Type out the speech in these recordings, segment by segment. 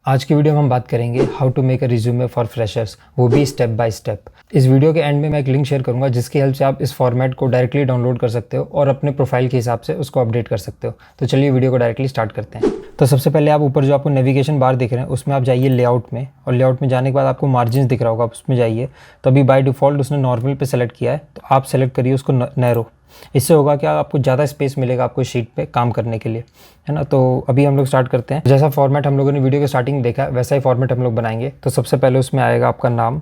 आज की वीडियो में हम बात करेंगे how to make a resume for freshers, वो भी स्टेप बाय स्टेप। इस वीडियो के एंड में मैं एक लिंक शेयर करूंगा जिसकी हेल्प से आप इस फॉर्मेट को डायरेक्टली डाउनलोड कर सकते हो और अपने प्रोफाइल के हिसाब से उसको अपडेट कर सकते हो। तो चलिए वीडियो को डायरेक्टली स्टार्ट करते हैं। तो सबसे पहले आप ऊपर जो आपको नेविगेशन बार दिख रहे हैं उसमें आप जाइए लेआउट में, और लेआउट में जाने के बाद आपको मार्जिन दिख रहा होगा, आप उसमें जाइए। तो अभी बाय डिफ़ॉल्ट उसने नॉर्मल पे सेलेक्ट किया है, तो आप सेलेक्ट करिए उसको नैरो। इससे होगा क्या, आपको ज़्यादा स्पेस मिलेगा आपको शीट पे काम करने के लिए, है ना। तो अभी हम लोग स्टार्ट करते हैं। जैसा फॉर्मेट हम लोगों ने वीडियो के स्टार्टिंग में देखा वैसा ही फॉर्मेट हम लोग बनाएंगे। तो सबसे पहले उसमें आएगा आपका नाम,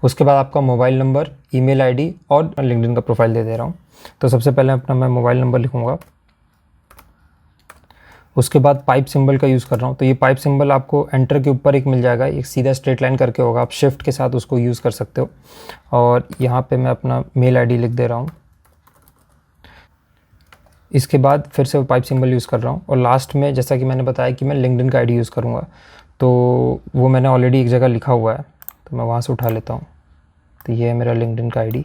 उसके बाद आपका मोबाइल नंबर, ईमेल आईडी और लिंक्डइन का प्रोफाइल दे दे रहा हूँ। तो सबसे पहले अपना मैं मोबाइल नंबर लिखूँगा। उसके बाद पाइप सिंबल का यूज़ कर रहा हूँ। तो ये पाइप सिंबल आपको एंटर के ऊपर एक मिल जाएगा, एक सीधा स्ट्रेट लाइन करके होगा, आप शिफ्ट के साथ उसको यूज़ कर सकते हो। और यहाँ पे मैं अपना मेल आईडी लिख दे रहा हूँ। इसके बाद फिर से वो पाइप सिंबल यूज़ कर रहा हूँ, और लास्ट में जैसा कि मैंने बताया कि मैं लिंक्डइन का आईडी यूज़ करूँगा, तो वो मैंने ऑलरेडी एक जगह लिखा हुआ है, तो मैं वहाँ से उठा लेता हूँ। तो ये है मेरा लिंक्डइन का आईडी।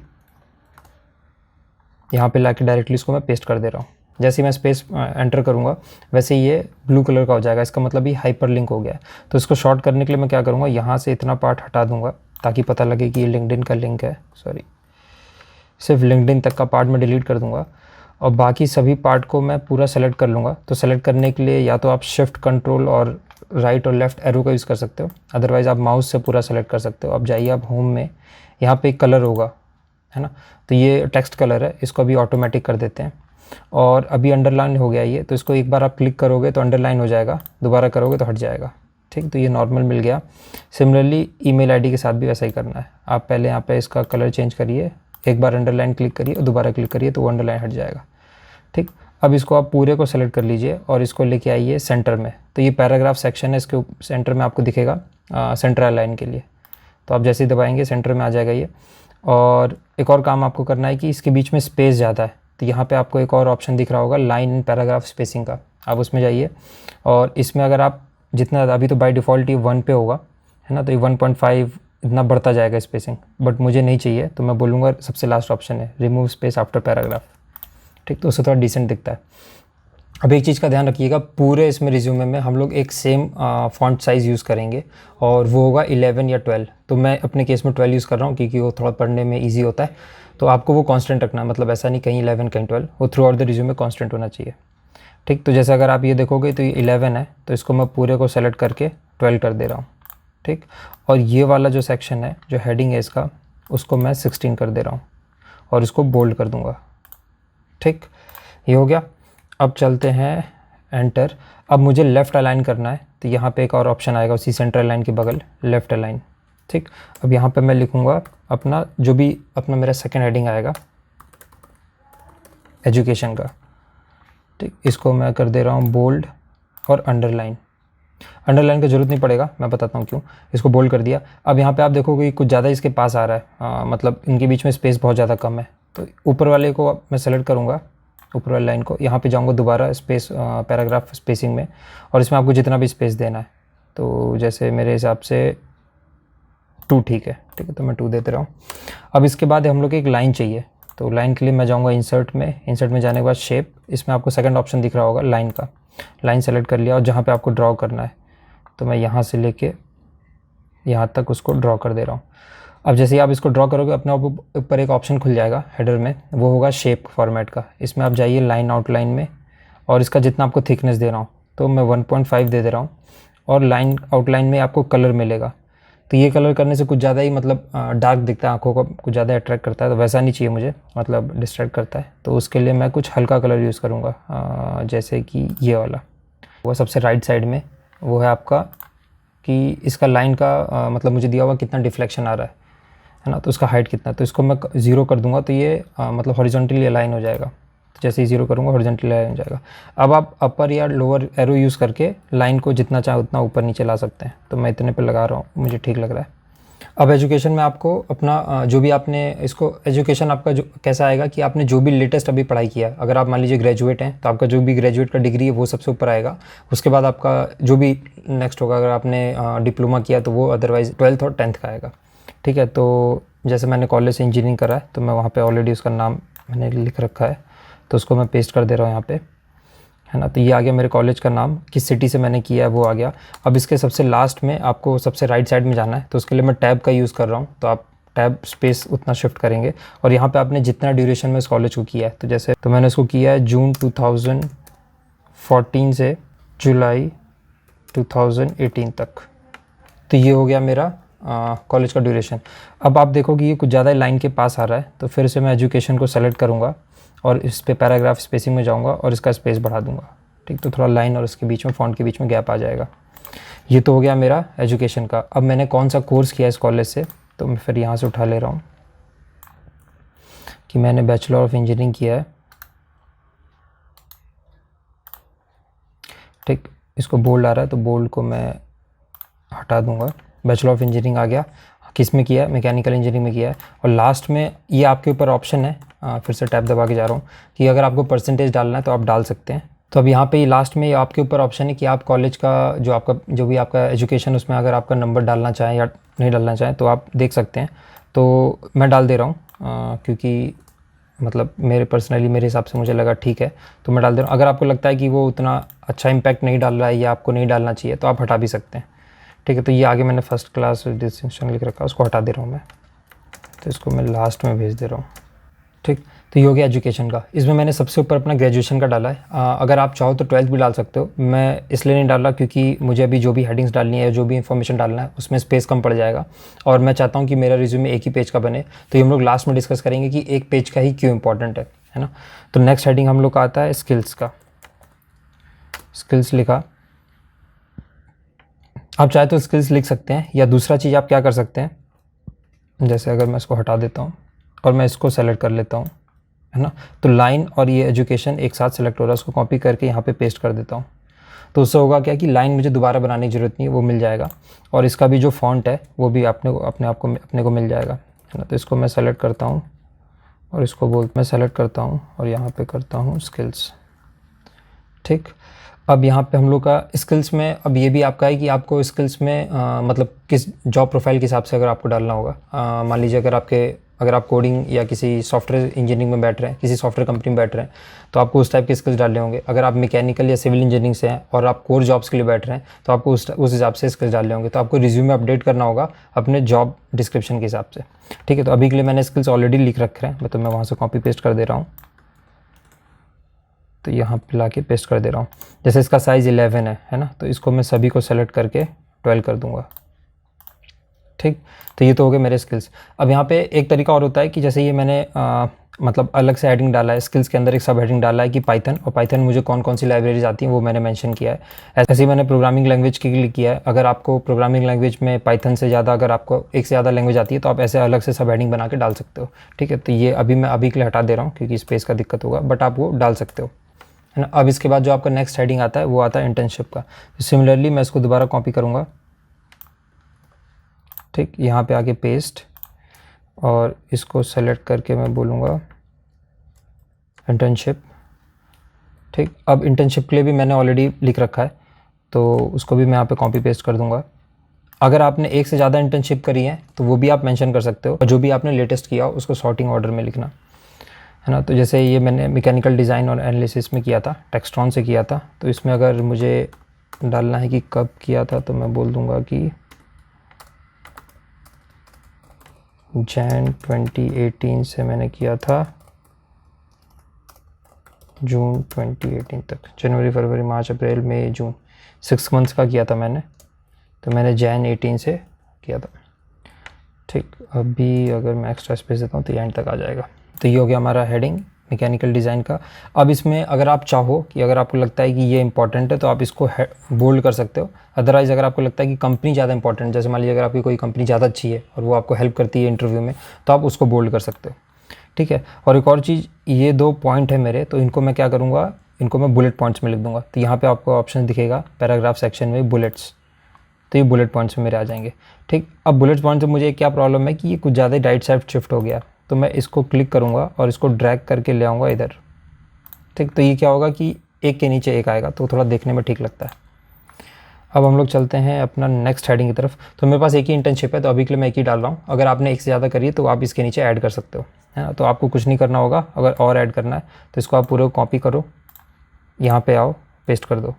यहाँ पे लाके डायरेक्टली इसको मैं पेस्ट कर दे रहा हूँ। जैसे ही मैं स्पेस एंटर करूँगा वैसे ही ये ब्लू कलर का हो जाएगा, इसका मतलब ये हाइपर लिंक हो गया है। तो इसको शॉर्ट करने के लिए मैं क्या करूँगा, यहाँ से इतना पार्ट हटा दूँगा ताकि पता लगे कि ये लिंक्डइन का लिंक है। सॉरी, सिर्फ लिंक्डइन तक का पार्ट मैं डिलीट कर दूँगा, और बाकी सभी पार्ट को मैं पूरा सेलेक्ट कर लूँगा। तो सेलेक्ट करने के लिए या तो आप शिफ्ट कंट्रोल और राइट और लेफ़्ट एरो का यूज़ कर सकते हो, अदरवाइज़ आप माउस से पूरा सेलेक्ट कर सकते हो। अब जाइए आप होम में, यहाँ पे एक कलर होगा, है ना। तो ये टेक्स्ट कलर है, इसको अभी ऑटोमेटिक कर देते हैं। और अभी अंडरलाइन हो गया ये, तो इसको एक बार आप क्लिक करोगे तो अंडरलाइन हो जाएगा, दोबारा करोगे तो हट जाएगा। ठीक, तो ये नॉर्मल मिल गया। सिमिलरली ईमेल आईडी के साथ भी वैसा ही करना है। आप पहले यहाँ पे इसका कलर चेंज करिए, एक बार अंडरलाइन क्लिक करिए और दोबारा क्लिक करिए तो वो अंडरलाइन हट जाएगा। ठीक, अब इसको आप पूरे को सेलेक्ट कर लीजिए और इसको लेके आइए सेंटर में। तो ये पैराग्राफ सेक्शन है, इसके सेंटर में आपको दिखेगा सेंटर अलाइन के लिए। तो आप जैसे ही दबाएंगे सेंटर में आ जाएगा ये। और एक और काम आपको करना है कि इसके बीच में स्पेस ज़्यादा है, तो यहाँ पे आपको एक और ऑप्शन दिख रहा होगा लाइन एंड पैराग्राफ स्पेसिंग का, आप उसमें जाइए। और इसमें अगर आप जितना, अभी तो बाय डिफ़ॉल्ट ये 1 पे होगा, है ना, तो ये 1.5 इतना बढ़ता जाएगा स्पेसिंग, बट मुझे नहीं चाहिए, तो मैं बोलूँगा सबसे लास्ट ऑप्शन है रिमूव स्पेस आफ्टर पैराग्राफ। ठीक, तो उससे थोड़ा डिसेंट दिखता है। अब एक चीज़ का ध्यान रखिएगा, पूरे इसमें रिज्यूमे में हम लोग एक सेम फ़ॉन्ट साइज़ यूज़ करेंगे, और वो होगा 11 या 12। तो मैं अपने केस में 12 यूज़ कर रहा हूँ क्योंकि वो थोड़ा पढ़ने में ईजी होता है। तो आपको वो कांस्टेंट रखना है, मतलब ऐसा नहीं कहीं 11 कहीं 12, वो through out the resume constant होना चाहिए। ठीक, तो जैसे अगर आप ये देखोगे तो ये 11 है, तो इसको मैं पूरे को सेलेक्ट करके 12 कर दे रहा हूँ। ठीक, और ये वाला जो सेक्शन है, जो हेडिंग है इसका, उसको मैं 16 कर दे रहा हूँ और इसको बोल्ड कर दूँगा। ठीक, ये हो गया। अब चलते हैं एंटर। अब मुझे लेफ़्ट अलाइन करना है, तो यहाँ पे एक और ऑप्शन आएगा उसी सेंटर अलाइन के बगल, लेफ़्ट अलाइन। ठीक, अब यहाँ पे मैं लिखूँगा अपना जो भी अपना मेरा सेकंड हेडिंग आएगा एजुकेशन का। ठीक, इसको मैं कर दे रहा हूँ बोल्ड और अंडरलाइन। अंडरलाइन का ज़रूरत नहीं पड़ेगा, मैं बताता हूँ क्यों। इसको बोल्ड कर दिया। अब यहाँ पे आप देखोगे कुछ ज़्यादा इसके पास आ रहा है, मतलब इनके बीच में स्पेस बहुत ज़्यादा कम है। तो ऊपर वाले को मैं सेलेक्ट करूँगा, ऊपर वाली लाइन को, यहाँ पे जाऊँगा दोबारा स्पेस पैराग्राफ स्पेसिंग में, और इसमें आपको जितना भी स्पेस देना है, तो जैसे मेरे हिसाब से 2 ठीक है। ठीक है, तो मैं 2 देते रहा हूँ। अब इसके बाद हम लोग एक लाइन चाहिए, तो लाइन के लिए मैं जाऊँगा इंसर्ट में। इंसर्ट में जाने के बाद शेप, इसमें आपको सेकंड ऑप्शन दिख रहा होगा लाइन का। लाइन सेलेक्ट कर लिया, और जहाँ पे आपको ड्रॉ करना है, तो मैं यहाँ से लेके यहाँ तक उसको ड्रॉ कर दे रहा हूँ। अब जैसे ही आप इसको ड्रॉ करोगे अपने ऊपर एक ऑप्शन खुल जाएगा हेडर में, वो होगा शेप फॉर्मेट का। इसमें आप जाइए लाइन आउटलाइन में, और इसका जितना आपको थिकनेस दे रहा हूँ, तो मैं 1.5 दे रहा हूँ। और लाइन आउटलाइन में आपको कलर मिलेगा, तो ये कलर करने से कुछ ज़्यादा ही मतलब डार्क दिखता है, आंखों को कुछ ज़्यादा अट्रैक्ट करता है, तो वैसा नहीं चाहिए मुझे, मतलब डिस्ट्रैक्ट करता है। तो उसके लिए मैं कुछ हल्का कलर यूज़ करूँगा, जैसे कि ये वाला। वो सबसे राइट साइड में वो है आपका कि इसका लाइन का मतलब मुझे दिया हुआ कितना डिफ्लेक्शन आ रहा है ना, तो उसका हाइट कितना, तो इसको मैं 0 कर दूंगा, तो ये मतलब हॉरिजॉन्टली अलाइन हो जाएगा। तो जैसे ही 0 करूँगा हॉरिजॉन्टली अलाइन हो जाएगा। अब आप अपर या लोअर एरो यूज़ करके लाइन को जितना चाहे उतना ऊपर नीचे ला सकते हैं, तो मैं इतने पे लगा रहा हूँ, मुझे ठीक लग रहा है। अब एजुकेशन में आपको अपना जो भी आपने इसको एजुकेशन आपका जो कैसा आएगा कि आपने जो भी लेटेस्ट अभी पढ़ाई किया है, अगर आप मान लीजिए ग्रेजुएट हैं तो आपका जो भी ग्रेजुएट का डिग्री है वो सबसे ऊपर आएगा। उसके बाद आपका जो भी नेक्स्ट होगा, अगर आपने डिप्लोमा किया तो वो, अदरवाइज़ 12th और 10th का आएगा। ठीक है, तो जैसे मैंने कॉलेज से इंजीनियरिंग करा है, तो मैं वहाँ पे ऑलरेडी उसका नाम मैंने लिख रखा है, तो उसको मैं पेस्ट कर दे रहा हूँ यहाँ पे, है ना। तो ये आ गया मेरे कॉलेज का नाम, किस सिटी से मैंने किया है वो आ गया। अब इसके सबसे लास्ट में आपको सबसे राइट साइड में जाना है, तो उसके लिए मैं टैब का यूज़ कर रहा हूँ। तो आप टैब स्पेस उतना शिफ्ट करेंगे और यहाँ पे आपने जितना ड्यूरेशन में इस कॉलेज को किया है, तो जैसे तो मैंने इसको किया है जून 2014 से जुलाई 2018 तक। तो ये हो गया मेरा कॉलेज का ड्यूरेशन। अब आप देखो कि ये कुछ ज़्यादा लाइन के पास आ रहा है, तो फिर से मैं एजुकेशन को सेलेक्ट करूँगा और इस पे पैराग्राफ स्पेसिंग में जाऊँगा और इसका स्पेस बढ़ा दूँगा। ठीक, तो थोड़ा लाइन और इसके बीच में फॉन्ट के बीच में गैप आ जाएगा। ये तो हो गया मेरा एजुकेशन का। अब मैंने कौन सा कोर्स किया इस कॉलेज से, तो मैं फिर यहाँ से उठा ले रहा हूँ कि मैंने बैचलर ऑफ इंजीनियरिंग किया है। ठीक, इसको बोल्ड आ रहा है तो बोल्ड को मैं हटा दूँगा। बैचलर ऑफ इंजीनियरिंग आ गया, किस में किया है, मैकेनिकल इंजीनियरिंग में किया है। और लास्ट में ये आपके ऊपर ऑप्शन है, फिर से टैब दबा के जा रहा हूँ कि अगर आपको परसेंटेज डालना है तो आप डाल सकते हैं। तो अब यहाँ पे ये लास्ट में ये आपके ऊपर ऑप्शन है कि आप कॉलेज का जो भी आपका एजुकेशन, उसमें अगर आपका नंबर डालना चाहें या नहीं डालना चाहें तो आप देख सकते हैं। तो मैं डाल दे रहा हूँ क्योंकि मतलब मेरे हिसाब से मुझे लगा ठीक है, तो मैं डाल दे रहा हूँ। अगर आपको लगता है कि वो उतना अच्छा इम्पैक्ट नहीं डाल रहा है या आपको नहीं डालना चाहिए तो आप हटा भी सकते हैं। ठीक है, तो ये आगे मैंने फर्स्ट क्लास डिस्टिंक्शन लिख रखा है, उसको हटा दे रहा हूँ मैं। तो इसको मैं लास्ट में भेज दे रहा हूँ। ठीक, तो ये हो गया एजुकेशन का। इसमें मैंने सबसे ऊपर अपना ग्रेजुएशन का डाला है। अगर आप चाहो तो 12th भी डाल सकते हो। मैं इसलिए नहीं डाल रहा क्योंकि मुझे अभी जो भी हेडिंग्स डालनी है, जो भी इन्फॉर्मेशन डालना है, उसमें स्पेस कम पड़ जाएगा और मैं चाहता हूँ कि मेरा रिज्यूमे एक ही पेज का बने। तो ये हम लोग लास्ट में डिस्कस करेंगे कि एक पेज का ही क्यों इंपॉर्टेंट है ना। तो नेक्स्ट हेडिंग हम लोग का आता है स्किल्स का। स्किल्स लिखा, आप चाहे तो स्किल्स लिख सकते हैं या दूसरा चीज़ आप क्या कर सकते हैं, जैसे अगर मैं इसको हटा देता हूँ और मैं इसको सेलेक्ट कर लेता हूँ, है ना। तो लाइन और ये एजुकेशन एक साथ सेलेक्ट हो रहा है, उसको कॉपी करके यहाँ पे पेस्ट कर देता हूँ। तो उससे होगा क्या कि लाइन मुझे दोबारा बनाने की ज़रूरत नहीं है, वो मिल जाएगा। और इसका भी जो फॉन्ट है वो भी अपने को मिल जाएगा, है ना। तो इसको मैं सेलेक्ट करता हूँ और इसको मैं सेलेक्ट करता हूँ और यहाँ पे करता हूँ स्किल्स। ठीक, अब यहाँ पे हम लोग का स्किल्स में अब ये भी आपका है कि आपको स्किल्स में मतलब किस जॉब प्रोफाइल के हिसाब से अगर आपको डालना होगा। मान लीजिए अगर आप कोडिंग या किसी सॉफ्टवेयर इंजीनियरिंग में बैठ रहे हैं, किसी सॉफ्टवेयर कंपनी में बैठ रहे हैं, तो आपको उस टाइप के स्किल्स डालने होंगे। अगर आप मैकेनिकल या सिविल इंजीनियरिंग से हैं और आप कोर जॉब्स के लिए बैठ रहे हैं तो आपको उस हिसाब से स्किल्स डालने होंगे। तो आपको रिज्यूमे अपडेट करना होगा अपने जॉब डिस्क्रिप्शन के हिसाब से। ठीक है, तो अभी के लिए मैंने स्किल्स ऑलरेडी लिख रखे हैं, तो मैं वहाँ से कॉपी पेस्ट कर दे रहा हूँ। तो यहाँ पे ला के पेस्ट कर दे रहा हूँ। जैसे इसका साइज़ 11 है ना, तो इसको मैं सभी को सेलेक्ट करके 12 कर दूँगा। ठीक, तो ये तो हो गए मेरे स्किल्स। अब यहाँ पे एक तरीका और होता है कि जैसे ये मैंने मतलब अलग से हेडिंग डाला है, स्किल्स के अंदर एक सब हेडिंग डाला है कि पाइथन, और पाइथन मुझे कौन कौन सी लाइब्रेरीज आती हैं वो मैंने मेंशन किया है। ऐसे ही मैंने प्रोग्रामिंग लैंग्वेज के लिए किया है। अगर आपको प्रोग्रामिंग लैंग्वेज में पाइथन से ज़्यादा, अगर आपको एक से ज़्यादा लैंग्वेज आती है तो आप ऐसे अलग से सब हेडिंग बना के डाल सकते हो। ठीक है, तो ये मैं अभी के लिए हटा दे रहा हूँ क्योंकि स्पेस का दिक्कत होगा, बट आप वो डाल सकते हो, है ना। अब इसके बाद जो आपका नेक्स्ट हेडिंग आता है वो आता है इंटर्नशिप का। तो सिमिलरली मैं इसको दोबारा कॉपी करूँगा। ठीक, यहाँ पे आके पेस्ट और इसको सेलेक्ट करके मैं बोलूँगा इंटर्नशिप। ठीक, अब इंटर्नशिप के लिए भी मैंने ऑलरेडी लिख रखा है तो उसको भी मैं यहाँ पे कॉपी पेस्ट कर दूँगा। अगर आपने एक से ज़्यादा इंटर्नशिप करी है तो वो भी आप मेंशन कर सकते हो, और जो भी आपने लेटेस्ट किया हो उसको सॉर्टिंग ऑर्डर में लिखना, है ना। तो जैसे ये मैंने मैकेनिकल डिज़ाइन और एनालिसिस में किया था, टेक्सट्रॉन से किया था, तो इसमें अगर मुझे डालना है कि कब किया था तो मैं बोल दूँगा कि जैन 2018 से मैंने किया था जून 2018 तक। जनवरी, फरवरी, मार्च, अप्रैल, मई, जून, 6 मंथ्स का किया था मैंने, तो मैंने जैन 18 से किया था। ठीक, अभी अगर मैं एक्स्ट्रा स्पेस देता हूँ तो ये एंड तक आ जाएगा। तो ये हो गया हमारा हेडिंग मैकेनिकल डिज़ाइन का। अब इसमें अगर आप चाहो कि अगर आपको लगता है कि ये इंपॉर्टेंट है तो आप इसको बोल्ड कर सकते हो। अदरवाइज़ अगर आपको लगता है कि कंपनी ज़्यादा इंपॉर्टेंट, जैसे मान लीजिए अगर आपकी कोई कंपनी ज़्यादा अच्छी है और वो आपको हेल्प करती है इंटरव्यू में, तो आप उसको बोल्ड कर सकते हो। ठीक है, और एक और चीज़, ये 2 पॉइंट है मेरे, तो इनको मैं क्या करूँगा, इनको मैं बुलेट पॉइंट्स में लिख दूँगा। तो यहाँ पर आपको ऑप्शन दिखेगा पैराग्राफ सेक्शन में बुलेट्स, तो ये बुलेट पॉइंट्स में मेरे आ जाएंगे। ठीक, अब बुलेट पॉइंट से मुझे क्या प्रॉब्लम है कि ये कुछ ज़्यादा राइट साइड शिफ्ट हो गया, तो मैं इसको क्लिक करूँगा और इसको ड्रैग करके ले आऊँगा इधर। ठीक, तो ये क्या होगा कि एक के नीचे एक आएगा, तो थोड़ा देखने में ठीक लगता है। अब हम लोग चलते हैं अपना नेक्स्ट हेडिंग की तरफ। तो मेरे पास एक ही इंटर्नशिप है तो अभी के लिए मैं एक ही डाल रहा हूँ। अगर आपने एक से ज़्यादा करी है तो आप इसके नीचे ऐड कर सकते हो, है ना। तो आपको कुछ नहीं करना होगा। अगर और ऐड करना है तो इसको आप पूरा कॉपी करो यहाँ पे आओ, पेस्ट कर दो,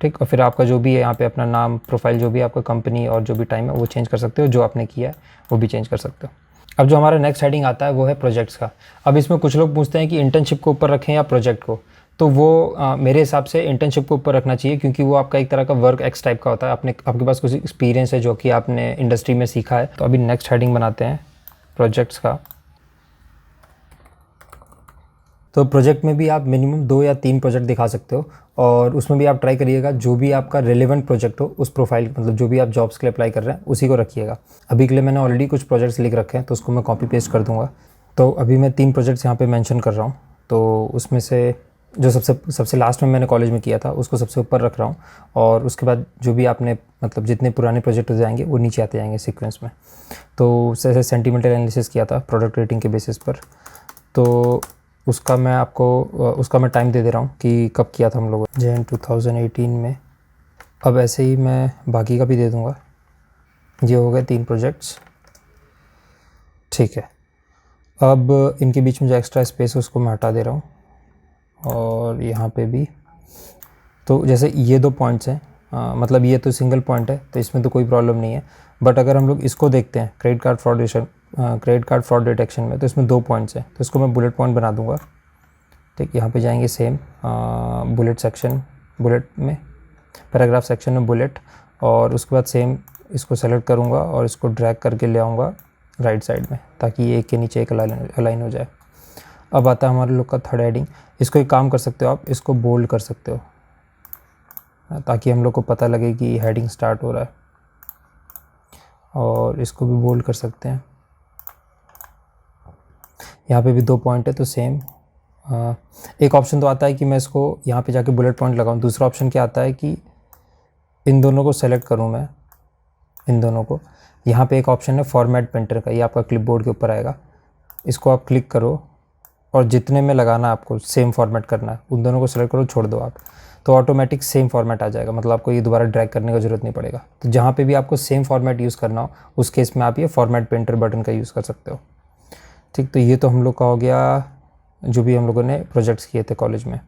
ठीक। और फिर आपका जो भी है यहाँ पे अपना नाम, प्रोफाइल, जो भी आपका कंपनी और जो भी टाइम है वो चेंज कर सकते हो, जो आपने किया है वो भी चेंज कर सकते हो। अब जो हमारा नेक्स्ट हेडिंग आता है वो है प्रोजेक्ट्स का। अब इसमें कुछ लोग पूछते हैं कि इंटर्नशिप को ऊपर रखें या प्रोजेक्ट को, तो वो मेरे हिसाब से इंटर्नशिप को ऊपर रखना चाहिए, क्योंकि वो आपका एक तरह का वर्क एक्स टाइप का होता है। आपके पास कुछ एक्सपीरियंस है जो कि आपने इंडस्ट्री में सीखा है। तो अभी नेक्स्ट हेडिंग बनाते हैं प्रोजेक्ट्स का। तो प्रोजेक्ट में भी आप मिनिमम 2 या 3 प्रोजेक्ट दिखा सकते हो, और उसमें भी आप ट्राई करिएगा जो भी आपका रेलेवेंट प्रोजेक्ट हो उस प्रोफाइल, मतलब जो भी आप जॉब्स के लिए अप्लाई कर रहे हैं उसी को रखिएगा। अभी के लिए मैंने ऑलरेडी कुछ प्रोजेक्ट्स लिख रखे हैं, तो उसको मैं कॉपी पेस्ट कर दूंगा। तो अभी मैं 3 प्रोजेक्ट्स यहाँ पे मेंशन कर रहा हूँ। तो उसमें से जो सबसे लास्ट में मैंने कॉलेज में किया था उसको सबसे ऊपर रख रहा हूँ, और उसके बाद जो भी आपने मतलब जितने पुराने प्रोजेक्ट हो जाएंगे वो नीचे आते जाएंगे सीक्वेंस में। तो जैसे सेंटीमेंटल एनालिसिस किया था प्रोडक्ट रेटिंग के बेसिस पर, तो उसका मैं टाइम दे दे रहा हूँ कि कब किया था हम लोगों ने, जैन 2018 में। अब ऐसे ही मैं बाकी का भी दे दूँगा। ये हो गए 3 प्रोजेक्ट्स, ठीक है। अब इनके बीच में जो एक्स्ट्रा स्पेस है उसको मैं हटा दे रहा हूँ, और यहाँ पे भी। तो जैसे ये 2 पॉइंट्स हैं, मतलब ये तो सिंगल पॉइंट है तो इसमें तो कोई प्रॉब्लम नहीं है। बट अगर हम लोग इसको देखते हैं क्रेडिट कार्ड फ्रॉड डिटेक्शन में, तो इसमें 2 पॉइंट्स हैं, तो इसको मैं बुलेट पॉइंट बना दूंगा, ठीक। यहाँ पे जाएंगे सेम बुलेट में, पैराग्राफ सेक्शन में बुलेट, और उसके बाद सेम इसको सेलेक्ट करूँगा और इसको ड्रैग करके ले आऊँगा राइट साइड में, ताकि ये एक के नीचे एक अलाइन हो जाए। अब आता है हमारे लोग का थर्ड हेडिंग। इसको एक काम कर सकते हो आप, इसको बोल्ड कर सकते हो, ताकि हम लोग को पता लगे कि हेडिंग स्टार्ट हो रहा है, और इसको भी बोल्ड कर सकते हैं। यहाँ पे भी 2 पॉइंट है, तो सेम एक ऑप्शन तो आता है कि मैं इसको यहाँ पे जाके बुलेट पॉइंट लगाऊं। दूसरा ऑप्शन क्या आता है कि इन दोनों को सेलेक्ट करूँ मैं, इन दोनों को। यहाँ पे एक ऑप्शन है फॉर्मेट पेंटर का, ये आपका क्लिपबोर्ड के ऊपर आएगा। इसको आप क्लिक करो, और जितने में लगाना आपको सेम फॉर्मेट करना है उन दोनों को सेलेक्ट करो, छोड़ दो आप, तो ऑटोमेटिक सेम फॉर्मेट आ जाएगा। मतलब आपको ये दोबारा ड्रैग करने का ज़रूरत नहीं पड़ेगा। तो जहाँ पे भी आपको सेम फॉर्मेट यूज़ करना हो उस केस में आप ये फॉर्मेट पेंटर बटन का यूज़ कर सकते हो, ठीक। तो ये तो हम लोग का हो गया जो भी हम लोगों ने प्रोजेक्ट्स किए थे कॉलेज में।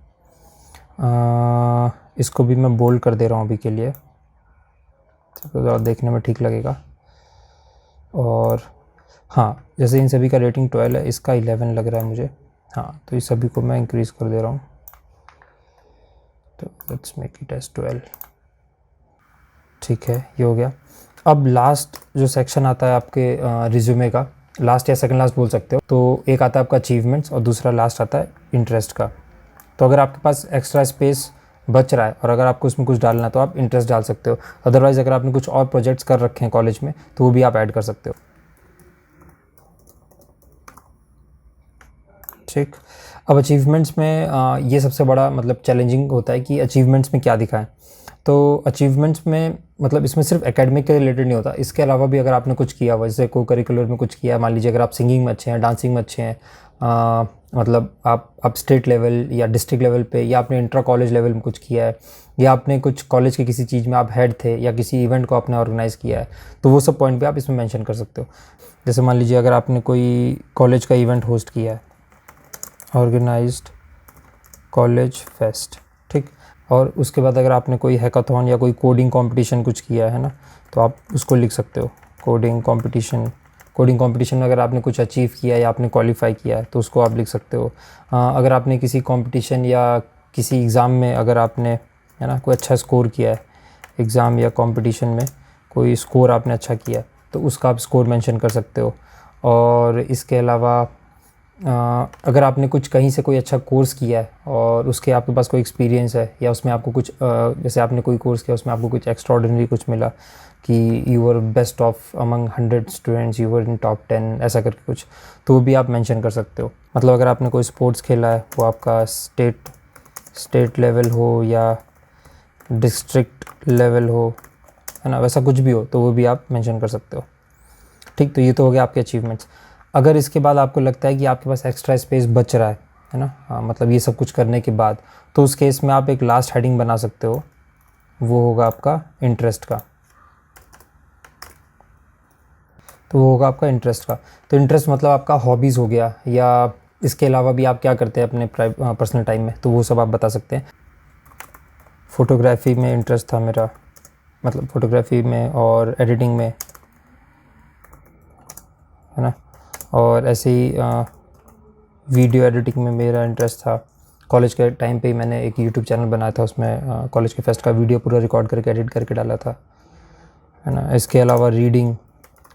इसको भी मैं बोल्ड कर दे रहा हूँ अभी के लिए, तो ज़रा देखने में ठीक लगेगा। और हाँ, जैसे इन सभी का रेटिंग 12 है, इसका 11 लग रहा है मुझे। हाँ, तो इस सभी को मैं इंक्रीज़ कर दे रहा हूँ, तो लेट्स मेक इट एज 12, ठीक है। ये हो गया। अब लास्ट जो सेक्शन आता है आपके रिज्यूमे का, लास्ट या सेकंड लास्ट बोल सकते हो, तो एक आता है आपका अचीवमेंट्स और दूसरा लास्ट आता है इंटरेस्ट का। तो अगर आपके पास एक्स्ट्रा स्पेस बच रहा है और अगर आपको उसमें कुछ डालना है तो आप इंटरेस्ट डाल सकते हो। अदरवाइज़ अगर आपने कुछ और प्रोजेक्ट्स कर रखे हैं कॉलेज में तो वो भी आप ऐड कर सकते हो, ठीक। अब अचीवमेंट्स में ये सबसे बड़ा मतलब चैलेंजिंग होता है कि अचीवमेंट्स में क्या दिखाएं। तो अचीवमेंट्स में मतलब इसमें सिर्फ एकेडमिक के रिलेटेड नहीं होता, इसके अलावा भी अगर आपने कुछ किया हुआ, जैसे को करिकुलर में कुछ किया, मान लीजिए अगर आप सिंगिंग में अच्छे हैं, डांसिंग में अच्छे हैं, मतलब आप स्टेट लेवल या डिस्ट्रिक्ट लेवल पे, या आपने इंट्रा कॉलेज लेवल में कुछ किया है, या आपने कुछ कॉलेज के किसी चीज़ में आप हेड थे, या किसी इवेंट को आपने ऑर्गेनाइज़ किया है, तो वो सब पॉइंट भी आप इसमें मेंशन कर सकते हो। जैसे मान लीजिए अगर आपने कोई कॉलेज का इवेंट होस्ट किया है, ऑर्गेनाइज्ड कॉलेज फेस्ट, ठीक। और उसके बाद अगर आपने कोई हैकाथॉन या कोई कोडिंग कंपटीशन कुछ किया है ना, तो आप उसको लिख सकते हो कोडिंग कंपटीशन में अगर आपने कुछ अचीव किया या आपने क्वालिफाई किया है तो उसको आप लिख सकते हो। अगर आपने किसी कंपटीशन या किसी एग्ज़ाम में अगर आपने है ना कोई अच्छा स्कोर किया है, एग्ज़ाम या कंपटीशन में कोई स्कोर आपने अच्छा किया है तो उसका आप स्कोर मेंशन कर सकते हो। और इसके अलावा अगर आपने कुछ कहीं से कोई अच्छा कोर्स किया है और उसके आपके पास कोई एक्सपीरियंस है, या उसमें आपको कुछ जैसे आपने कोई कोर्स किया उसमें आपको कुछ एक्स्ट्राऑर्डिनरी कुछ मिला कि you were best of among 100 students, you were in top 10, ऐसा करके कुछ, तो वो भी आप मेंशन कर सकते हो। मतलब अगर आपने कोई स्पोर्ट्स खेला है, वो आपका स्टेट लेवल हो या डिस्ट्रिक्ट लेवल हो, है ना, वैसा कुछ भी हो तो वो भी आप मेंशन कर सकते हो, ठीक। तो ये तो हो गया आपके अचीवमेंट्स। अगर इसके बाद आपको लगता है कि आपके पास एक्स्ट्रा स्पेस बच रहा है ना, हाँ, मतलब ये सब कुछ करने के बाद, तो उस केस में आप एक लास्ट हेडिंग बना सकते हो, वो होगा आपका इंटरेस्ट का। तो वो होगा आपका इंटरेस्ट का। तो इंटरेस्ट मतलब आपका हॉबीज़ हो गया, या इसके अलावा भी आप क्या करते हैं अपने पर्सनल टाइम में, तो वो सब आप बता सकते हैं। फ़ोटोग्राफ़ी में इंटरेस्ट था मेरा, मतलब फ़ोटोग्राफ़ी में और एडिटिंग में, है ना। और ऐसे ही वीडियो एडिटिंग में मेरा इंटरेस्ट था। कॉलेज के टाइम पे ही मैंने एक यूट्यूब चैनल बनाया था, उसमें कॉलेज के फेस्ट का वीडियो पूरा रिकॉर्ड करके एडिट करके डाला था, है ना। इसके अलावा रीडिंग,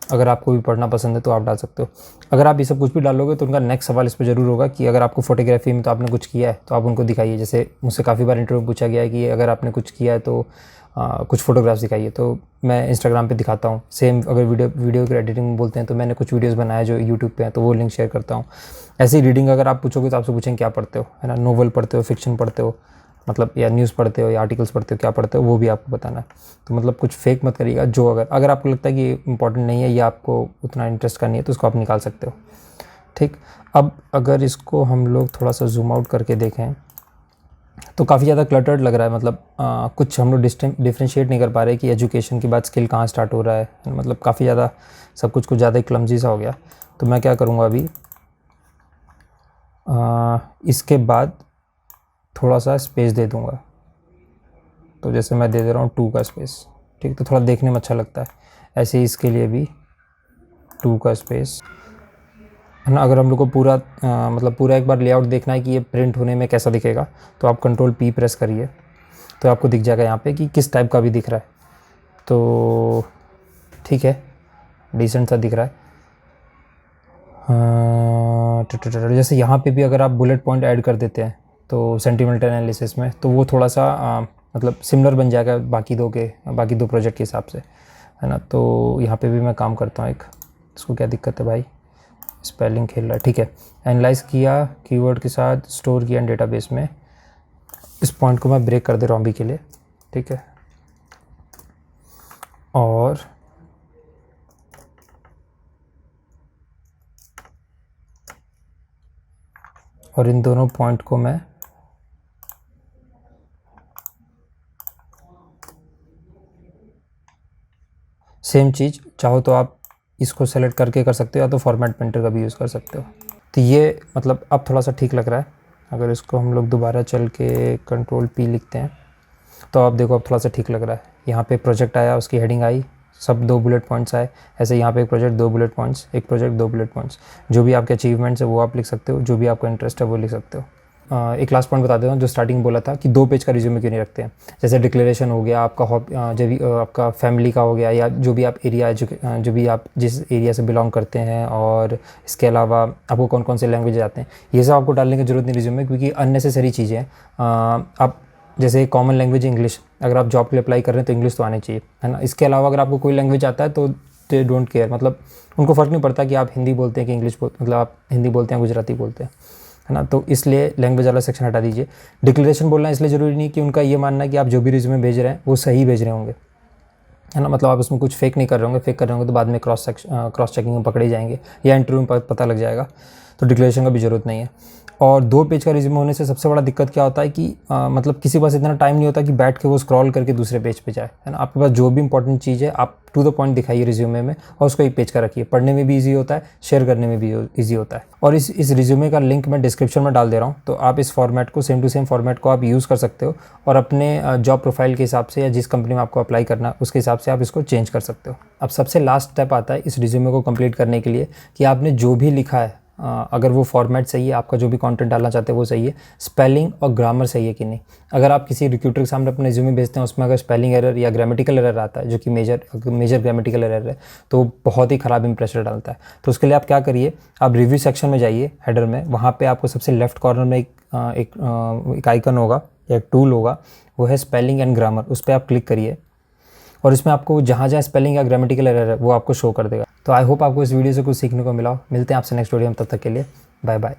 अगर आपको भी पढ़ना पसंद है तो आप डाल सकते हो। अगर आप ये सब कुछ भी डालोगे तो उनका नेक्स्ट सवाल इस पे ज़रूर होगा कि अगर आपको फ़ोटोग्राफी में तो आपने कुछ किया है तो आप उनको दिखाइए। जैसे मुझसे काफ़ी बार इंटरव्यू पूछा गया है कि अगर आपने कुछ किया है तो कुछ फ़ोटोग्राफ्स दिखाइए, तो मैं इंस्टाग्राम पे दिखाता हूँ। सेम अगर वीडियो की एडिटिंग बोलते हैं तो मैंने कुछ वीडियोज़ बनाए जो यूट्यूब पे हैं, तो वो लिंक शेयर करता हूँ। ऐसी रीडिंग अगर आप पूछोगे तो आपसे पूछेंगे क्या पढ़ते हो, है ना। नोवेल पढ़ते हो, फिक्शन पढ़ते हो, मतलब या न्यूज़ पढ़ते हो या आर्टिकल्स पढ़ते हो, क्या पढ़ते हो वो भी आपको बताना है। तो मतलब कुछ फेक मत करिएगा। जो अगर आपको लगता है कि इंपॉर्टेंट नहीं है या आपको उतना इंटरेस्ट का नहीं है तो उसको आप निकाल सकते हो, ठीक। अब अगर इसको हम लोग थोड़ा सा जूम आउट करके देखें तो काफ़ी ज़्यादा क्लटर्ड लग रहा है। मतलब कुछ हम लोग डिफ्रेंशिएट नहीं कर पा रहे कि एजुकेशन के बाद स्किल कहाँ स्टार्ट हो रहा है। मतलब काफ़ी ज़्यादा सब कुछ ज़्यादा ही क्लमजी सा हो गया। तो मैं क्या करूँगा अभी, इसके बाद थोड़ा सा स्पेस दे दूँगा। तो जैसे मैं दे दे रहा हूँ 2 का स्पेस, ठीक। तो थोड़ा देखने में अच्छा लगता है। ऐसे ही इसके लिए भी 2 का स्पेस, है ना। अगर हम लोग को पूरा मतलब पूरा एक बार लेआउट देखना है कि ये प्रिंट होने में कैसा दिखेगा तो आप Ctrl+P प्रेस करिए तो आपको दिख जाएगा यहाँ पे कि किस टाइप का भी दिख रहा है। तो ठीक है, डिसेंट सा दिख रहा है। जैसे यहाँ पे भी अगर आप बुलेट पॉइंट ऐड कर देते हैं तो सेंटीमेंटल एनालिसिस में, तो वो थोड़ा सा मतलब सिमिलर बन जाएगा बाकी दो प्रोजेक्ट के हिसाब से, है ना। तो यहाँ पे भी मैं काम करता हूँ एक। इसको क्या दिक्कत है भाई, स्पेलिंग खेल रहा है, ठीक है। एनालाइज किया, कीवर्ड के साथ स्टोर किया डेटाबेस में। इस पॉइंट को मैं ब्रेक कर दे रहा हूँ अभी के लिए, ठीक है। और इन दोनों पॉइंट को मैं सेम चीज़ चाहो तो आप इसको सेलेक्ट करके कर सकते हो या तो फॉर्मेट पेंटर का भी यूज़ कर सकते हो। तो ये मतलब अब थोड़ा सा ठीक लग रहा है। अगर इसको हम लोग दोबारा चल के Ctrl+P लिखते हैं तो आप देखो अब थोड़ा सा ठीक लग रहा है। यहाँ पे प्रोजेक्ट आया, उसकी हेडिंग आई, सब 2 बुलेट पॉइंट्स आए। ऐसे यहाँ पे एक प्रोजेक्ट 2 बुलेट पॉइंट्स, एक प्रोजेक्ट 2 बुलेट पॉइंट्स। जो भी आपके अचीवमेंट्स है वो आप लिख सकते हो, जो भी आपका इंटरेस्ट है वो लिख सकते हो। एक लास्ट पॉइंट बता देता हूँ, जो स्टार्टिंग बोला था कि 2 पेज का रिज्यूमे क्यों नहीं रखते हैं। जैसे डिक्लेरेशन हो गया आपका, जब भी आपका फैमिली का हो गया, या जो भी आप एरिया जो भी आप जिस एरिया से बिलोंग करते हैं, और इसके अलावा आपको कौन कौन से लैंग्वेज आते हैं, ये सब आपको डालने की ज़रूरत नहीं रिज्यूमे, क्योंकि अननेसेसरी चीज़ें हैं। आप जैसे कॉमन लैंग्वेज इंग्लिश, अगर आप जॉब के लिए अप्लाई कर रहे हैं तो इंग्लिश तो आनी चाहिए, है ना। इसके अलावा अगर आपको कोई लैंग्वेज आता है तो दे डोंट केयर, मतलब उनको फ़र्क नहीं पड़ता कि आप हिंदी बोलते हैं कि इंग्लिश मतलब आप हिंदी बोलते हैं गुजराती बोलते हैं, है ना। तो इसलिए लैंग्वेज वाला सेक्शन हटा दीजिए। डिक्लेरेशन बोलना इसलिए ज़रूरी नहीं कि उनका ये मानना है कि आप जो भी रिज्यूमे भेज रहे हैं वो सही भेज रहे होंगे, है ना। मतलब आप उसमें कुछ फेक नहीं कर रहे होंगे। फेक कर रहे होंगे तो बाद में क्रॉस चेकिंग में पकड़े जाएंगे या इंटरव्यू में पता लग जाएगा। तो डिक्लेरेशन का भी ज़रूरत नहीं है। और 2 पेज का रिज्यूमे होने से सबसे बड़ा दिक्कत क्या होता है कि मतलब किसी के पास इतना टाइम नहीं होता कि बैठ के वो स्क्रॉल करके दूसरे पेज पे जाए, है ना। आपके पास जो भी इंपॉर्टेंट चीज़ है आप टू द पॉइंट दिखाइए रिज्यूमे में, और उसको एक पेज का रखिए। पढ़ने में भी ईजी होता है, शेयर करने में भी ईजी होता है। और इस रिज्यूमे का लिंक मैं डिस्क्रिप्शन में डाल दे रहा हूँ, तो आप इस फॉर्मेट को सेम टू सेम फॉर्मेट को आप यूज़ कर सकते हो, और अपने जॉब प्रोफाइल के हिसाब से या जिस कंपनी में आपको अप्लाई करना है उसके हिसाब से आप इसको चेंज कर सकते हो। अब सबसे लास्ट स्टेप आता है इस रिज्यूमे को कंप्लीट करने के लिए कि आपने जो भी लिखा है, अगर वो फॉर्मेट सही है, आपका जो भी कंटेंट डालना चाहते हैं वो सही है, स्पेलिंग और ग्रामर सही है कि नहीं। अगर आप किसी रिक्रूटर के सामने अपने रिज्यूमे भेजते हैं, उसमें अगर स्पेलिंग एरर या ग्रामेटिकल एरर आता है, जो कि मेजर ग्रामेटिकल एरर है, तो बहुत ही ख़राब इंप्रेशन डालता है। तो उसके लिए आप क्या करिए, आप रिव्यू सेक्शन में जाइए, हेडर में, वहाँ पर आपको सबसे लेफ्ट कॉर्नर में एक आइकन होगा या एक टूल होगा, वो है स्पेलिंग एंड ग्रामर। उस पर आप क्लिक करिए और इसमें आपको जहाँ जहाँ स्पेलिंग या ग्रामेटिकल एरर है वो आपको शो कर देगा। तो आई होप आपको इस वीडियो से कुछ सीखने को मिला हो। मिलते हैं आपसे नेक्स्ट वीडियो में, तब तक के लिए बाय बाय।